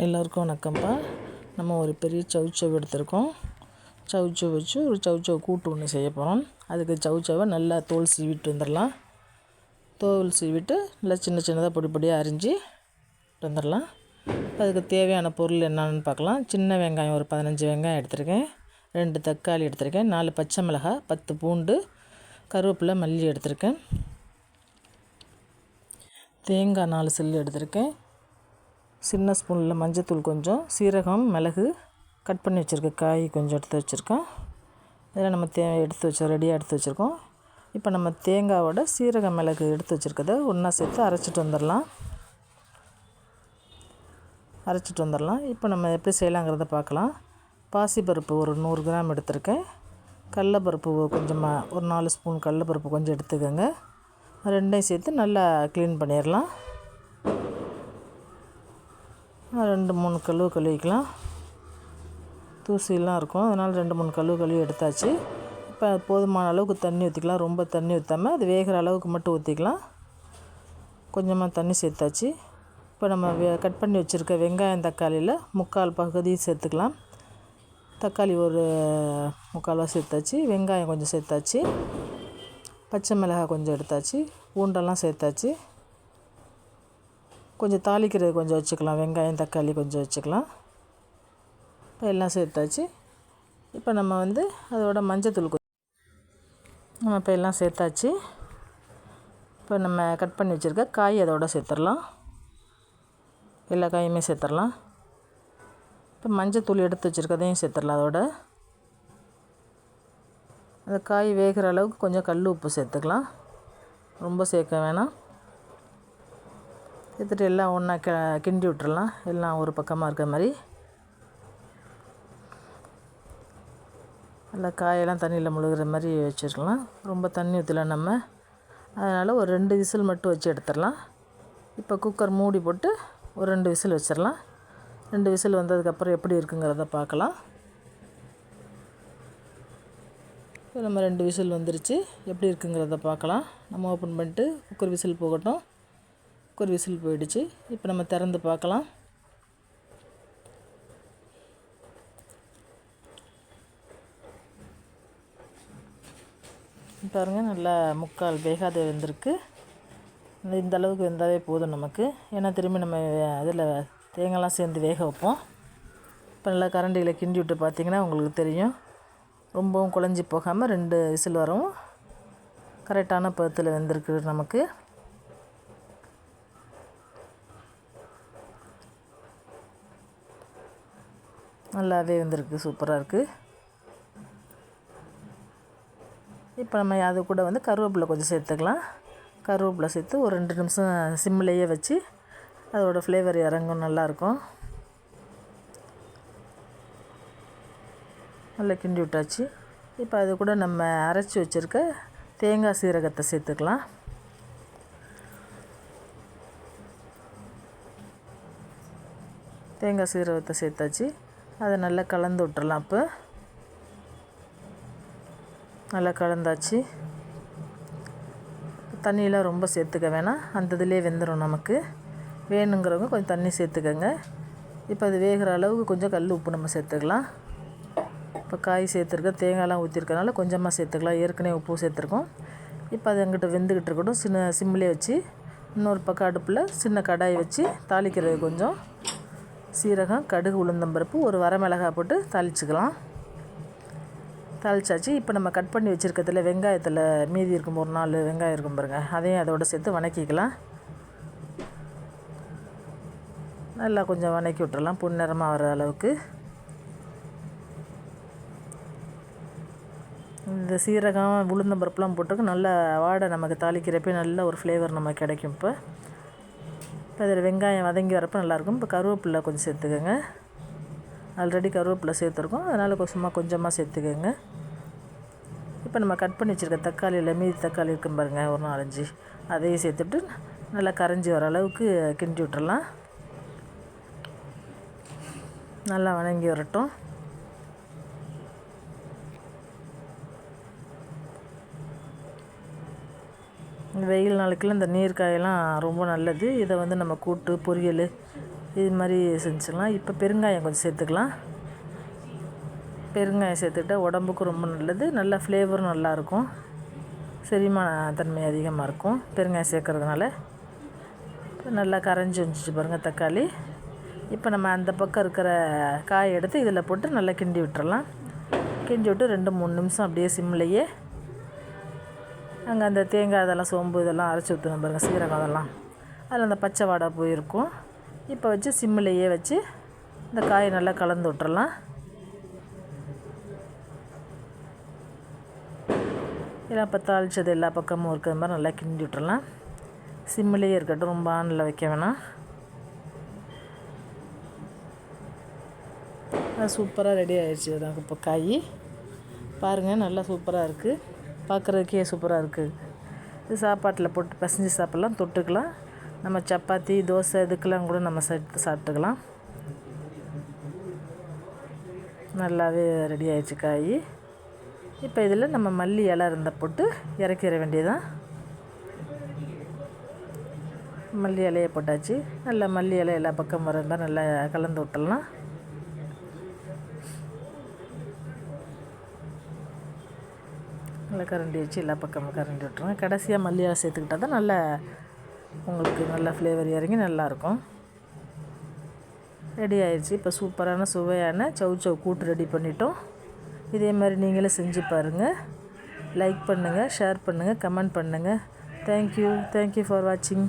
எல்லோருக்கும் வணக்கம்ப்பா. நம்ம ஒரு பெரிய சவுச்சவ் எடுத்திருக்கோம். சவுச்சவ் வச்சு ஒரு சவுச்சவ் கூட்டு ஒன்று செய்ய போகிறோம். அதுக்கு சவுச்சவை நல்லா தோல் சீவிட்டு வந்துடலாம். தோல் சீவிட்டு நல்லா சின்ன சின்னதாக பொடி பொடியாக அரிஞ்சு வந்துடலாம். அதுக்கு தேவையான பொருள் என்னென்னு பார்க்கலாம். சின்ன வெங்காயம் ஒரு 15 வெங்காயம் எடுத்திருக்கேன். 2 தக்காளி எடுத்திருக்கேன். 4 பச்சை மிளகாய், 10 பூண்டு, கருவேப்பிலை, மல்லி எடுத்திருக்கேன். தேங்காய் 4 சில்லு எடுத்திருக்கேன். சின்ன ஸ்பூனில் மஞ்சத்தூள் கொஞ்சம், சீரகம், மிளகு, கட் பண்ணி வச்சுருக்க காய் கொஞ்சம் எடுத்து வச்சுருக்கோம். இதெல்லாம் நம்ம ரெடியாக எடுத்து வச்சுருக்கோம். இப்போ நம்ம தேங்காவோட சீரக மிளகு எடுத்து வச்சுருக்கதை ஒன்றா சேர்த்து அரைச்சிட்டு வந்துடலாம். இப்போ நம்ம எப்படி செய்யலாங்கிறத பார்க்கலாம். பாசிப்பருப்பு ஒரு 100 கிராம் எடுத்திருக்கேன். கடலப்பருப்பு கொஞ்சமாக ஒரு 4 ஸ்பூன் கடலப்பருப்பு கொஞ்சம் எடுத்துக்கோங்க. ரெண்டையும் சேர்த்து நல்லா க்ளீன் பண்ணிடலாம். 2-3 கழுவிக்கலாம். தூசிலாம் இருக்கும், அதனால் 2-3 கழுவி எடுத்தாச்சு. இப்போ போதுமான அளவுக்கு தண்ணி ஊற்றிக்கலாம். ரொம்ப தண்ணி ஊற்றாமல் அது வேகிற அளவுக்கு மட்டும் ஊற்றிக்கலாம். கொஞ்சமாக தண்ணி சேர்த்தாச்சு. இப்போ நம்ம கட் பண்ணி வச்சுருக்க வெங்காயம் தக்காளியில் 3/4 பகுதி சேர்த்துக்கலாம். தக்காளி ஒரு 3/4 சேர்த்தாச்சு. வெங்காயம் கொஞ்சம் சேர்த்தாச்சு. பச்சை மிளகாய் கொஞ்சம் எடுத்தாச்சு. பூண்டெல்லாம் சேர்த்தாச்சு. கொஞ்சம் தாளிக்கிறது கொஞ்சம் வச்சுக்கலாம். வெங்காயம் தக்காளி கொஞ்சம் வச்சுக்கலாம். இப்போ எல்லாம் சேர்த்தாச்சு. இப்போ நம்ம அதோட மஞ்சத்தூள் நம்ம இப்போ எல்லாம் சேர்த்தாச்சு. இப்போ நம்ம கட் பண்ணி வச்சுருக்க காய் அதோட சேர்த்துடலாம். எல்லா காயுமே சேர்த்துடலாம். இப்போ மஞ்சத்தூள் எடுத்து வச்சுருக்கதையும் சேர்த்துடலாம். அதோட அந்த காய் வேகிற அளவுக்கு கொஞ்சம் கல் உப்பு சேர்த்துக்கலாம். ரொம்ப சேர்க்க வேணாம். சேர்த்துட்டு எல்லாம் ஒன்றா கிண்டி விட்டுறலாம். எல்லாம் ஒரு பக்கமாக இருக்கிற மாதிரி. நல்லா காயெல்லாம் தண்ணியில் முழுகிற மாதிரி வச்சுருக்கலாம். ரொம்ப தண்ணி ஊற்றலாம் நம்ம. அதனால் ஒரு 2 விசில் மட்டும் வச்சு எடுத்துடலாம். இப்போ குக்கர் மூடி போட்டு ஒரு 2 விசில் வச்சிடலாம். 2 விசில் வந்ததுக்கப்புறம் எப்படி இருக்குங்கிறத பார்க்கலாம். இப்போ நம்ம 2 விசில் வந்துருச்சு. எப்படி இருக்குங்கிறத பார்க்கலாம். நம்ம ஓப்பன் பண்ணிட்டு குக்கர் விசில் போகட்டும். குக்கர் விசில் போயிடுச்சு. இப்போ நம்ம திறந்து பார்க்கலாம். பாருங்கள், நல்லா 3/4 வேகாத வெந்திருக்கு. இந்த அளவுக்கு வெந்தாவே போதும் நமக்கு. ஏன்னா திரும்பி நம்ம அதில் தேங்காய்லாம் சேர்ந்து வேக வைப்போம். இப்போ நல்லா கரண்டியில் கிண்டி விட்டு பார்த்திங்கன்னா உங்களுக்கு தெரியும். ரொம்பவும் குழஞ்சி போகாமல் 2 விசில் வரவும் கரெக்டான பதத்தில் வெந்திருக்கு நமக்கு. நல்லாவே வெந்திருக்கு, சூப்பராக இருக்குது. இப்போ நம்ம அது கூட கருவேப்பிலை கொஞ்சம் சேர்த்துக்கலாம். கருவேப்பிலை சேர்த்து ஒரு 2 நிமிஷம் சிம்லேயே வச்சு அதோடய ஃப்ளேவர் இறங்கும், நல்லாயிருக்கும். நல்லா கிண்டி விட்டாச்சு. இப்போ அது கூட நம்ம அரைச்சி வச்சுருக்க தேங்காய் சீரகத்தை சேர்த்துக்கலாம். தேங்காய் சீரகத்தை சேர்த்தாச்சு. அதை நல்லா கலந்து விட்டுறலாம். இப்போ நல்லா கலந்தாச்சு. தண்ணியெலாம் ரொம்ப சேர்த்துக்க வேணாம், அந்த இதிலே வெந்துடும் நமக்கு. வேணுங்கிறவங்க கொஞ்சம் தண்ணி சேர்த்துக்கங்க. இப்போ அது வேகிற அளவுக்கு கொஞ்சம் கல் உப்பு நம்ம சேர்த்துக்கலாம். இப்போ காய் சேர்த்துருக்க தேங்காயெலாம் ஊற்றிருக்கனால கொஞ்சமாக சேர்த்துக்கலாம். ஏற்கனவே உப்பு சேர்த்துருக்கோம். இப்போ அது எங்கிட்ட வெந்துக்கிட்டு இருக்கட்டும். சிம்மிலே வச்சு இன்னொரு பக்கம் அடுப்பில் சின்ன கடாய் வச்சு தாளிக்கிறது கொஞ்சம் சீரகம், கடுகு, உளுந்தம்பருப்பு, ஒரு வரமிளகாய் போட்டு தாளிச்சுக்கலாம். தாளிச்சாச்சு. இப்போ நம்ம கட் பண்ணி வச்சுருக்கிறதுல வெங்காயத்தில் மீதி இருக்கும் ஒரு 4 வெங்காயம் இருக்கும் பாருங்கள், அதையும் அதோடு சேர்த்து வணக்கிக்கலாம். நல்லா கொஞ்சம் வணக்கி விட்டுறலாம் பொன்னிறமாக வர அளவுக்கு. இந்த சீரகம், உளுந்தம்பருப்புலாம் போட்டிருக்கு. நல்ல வாடை நமக்கு தாளிக்கிறப்ப நல்ல ஒரு ஃப்ளேவர் நமக்கு கிடைக்கும். இப்போ அதில் வெங்காயம் வதங்கி வரப்போ நல்லாயிருக்கும். இப்போ கருவேப்பிலை கொஞ்சம் சேர்த்துக்கோங்க. ஆல்ரெடி கருவேப்பிலை சேர்த்துருக்கோம், அதனால் கொஞ்சமாக சேர்த்துக்கோங்க. இப்போ நம்ம கட் பண்ணி வச்சுருக்க தக்காளியில் மீதி தக்காளி இருக்கும் பாருங்கள், ஒரு 4-5, அதையும் சேர்த்துட்டு நல்லா கரைஞ்சி வர அளவுக்கு கிண்டி விட்டுறலாம். நல்லா வதங்கி வரட்டும். வெயில் நாளைக்கெல்லாம் இந்த நீர்க்காயெல்லாம் ரொம்ப நல்லது. இதை நம்ம கூட்டு, பொரியல் இது மாதிரி செஞ்சுக்கலாம். இப்போ பெருங்காயம் கொஞ்சம் சேர்த்துக்கலாம். பெருங்காயம் சேர்த்துக்கிட்டா உடம்புக்கும் ரொம்ப நல்லது, நல்ல ஃப்ளேவரும் நல்லாயிருக்கும், செரிமான தன்மை அதிகமாக இருக்கும் பெருங்காயம் சேர்க்குறதுனால. நல்லா கரைஞ்சி வந்துச்சு பாருங்கள் தக்காளி. இப்போ நம்ம அந்த பக்கம் இருக்கிற காயை எடுத்து இதில் போட்டு நல்லா கிண்டி விட்டுறலாம். கிண்டி விட்டு 2-3 நிமிஷம் அப்படியே சிம்லையே அங்கே அந்த தேங்காய் இதெல்லாம் சோம்பு இதெல்லாம் அரைச்சி ஊற்றணும் பாருங்கள், சீரகம் அதெல்லாம், அதில் அந்த பச்சை வாடை போயிருக்கும். இப்போ வச்சு சிம்லையே வச்சு இந்த காயை நல்லா கலந்து விட்டுறலாம். இல்லை இப்போ தாளித்தது எல்லா பக்கமும் இருக்கிற மாதிரி நல்லா கிண்டி விட்டுறலாம். சிம்மிலேயே இருக்கட்டும், ரொம்ப ஆனில் வைக்க வேணாம். அது சூப்பராக ரெடி ஆகிடுச்சு. அதான் இப்போ காய் பாருங்கள், நல்லா சூப்பராக இருக்குது, பார்க்குறதுக்கே சூப்பராக இருக்குது. இது சாப்பாட்டில் போட்டு பிசைஞ்சு சாப்பிட்லாம், தொட்டுக்கலாம். நம்ம சப்பாத்தி தோசை இதுக்கெல்லாம் கூட நம்ம சேர்த்து சாப்பிட்டுக்கலாம். நல்லாவே ரெடி ஆகிடுச்சு காய். இப்போ இதில் நம்ம மல்லி இலை இருந்தால் போட்டு இறக்கிற வேண்டியதான். மல்லி இலையை போட்டாச்சு. நல்லா மல்லி இலை எல்லா பக்கம் வர மாதிரி நல்லா கலந்து விட்டுடலாம். நல்லா கரண்டி வச்சு எல்லா பக்கமும் கரண்டி விட்டுருங்க. கடைசியாக மல்லி இலை சேர்த்துக்கிட்டால் தான் நல்லா உங்களுக்கு நல்லா ஃப்ளேவர் இறங்கி நல்லாயிருக்கும். ரெடி ஆயிடுச்சு. இப்போ சூப்பரான சுவையான சௌ கூட்டு ரெடி பண்ணிட்டோம். இதே மாதிரி நீங்களும் செஞ்சு பாருங்கள். லைக் பண்ணுங்கள், ஷேர் பண்ணுங்கள், கமெண்ட் பண்ணுங்கள். தேங்க்யூ ஃபார் வாட்சிங்.